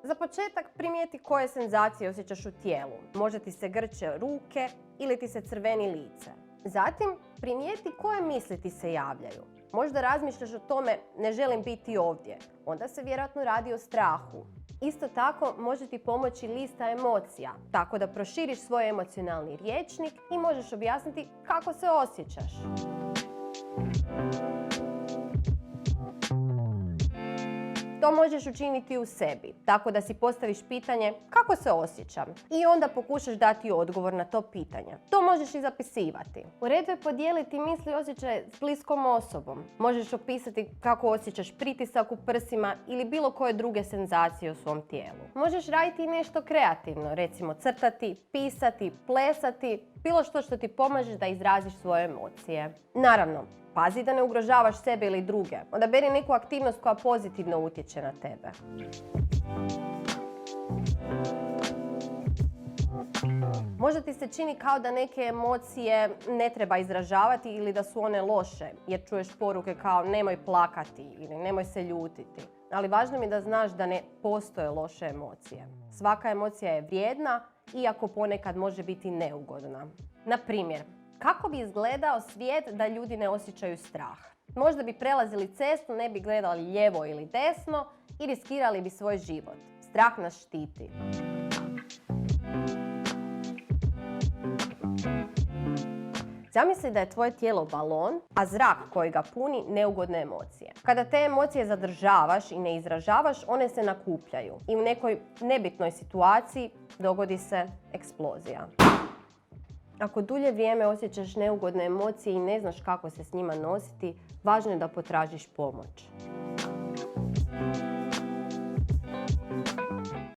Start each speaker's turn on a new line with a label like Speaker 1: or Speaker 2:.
Speaker 1: Za početak primijeti koje senzacije osjećaš u tijelu. Možda ti se grče ruke ili ti se crveni lice. Zatim primijeti koje misli ti se javljaju. Možda razmišljaš o tome ne želim biti ovdje. Onda se vjerojatno radi o strahu. Isto tako može ti pomoći lista emocija, tako da proširiš svoj emocionalni rječnik i možeš objasniti kako se osjećaš. To možeš učiniti u sebi, tako da si postaviš pitanje kako se osjećam i onda pokušaš dati odgovor na to pitanje. To možeš i zapisivati. U redu je podijeliti misli i osjećaje s bliskom osobom. Možeš opisati kako osjećaš pritisak u prsima ili bilo koje druge senzacije u svom tijelu. Možeš raditi nešto kreativno, recimo crtati, pisati, plesati, bilo što ti pomaže da izraziš svoje emocije. Naravno, pazi da ne ugrožavaš sebe ili druge. Odaberi neku aktivnost koja pozitivno utječe na tebe. Možda ti se čini kao da neke emocije ne treba izražavati ili da su one loše, jer čuješ poruke kao nemoj plakati ili nemoj se ljutiti. Ali važno mi je da znaš da ne postoje loše emocije. Svaka emocija je vrijedna, iako ponekad može biti neugodna. Na primjer, kako bi izgledao svijet da ljudi ne osjećaju strah? Možda bi prelazili cestu, ne bi gledali lijevo ili desno i riskirali bi svoj život. Strah nas štiti. Zamisli da je tvoje tijelo balon, a zrak koji ga puni neugodne emocije. Kada te emocije zadržavaš i ne izražavaš, one se nakupljaju i u nekoj nebitnoj situaciji dogodi se eksplozija. Ako dulje vrijeme osjećaš neugodne emocije i ne znaš kako se s njima nositi, važno je da potražiš pomoć.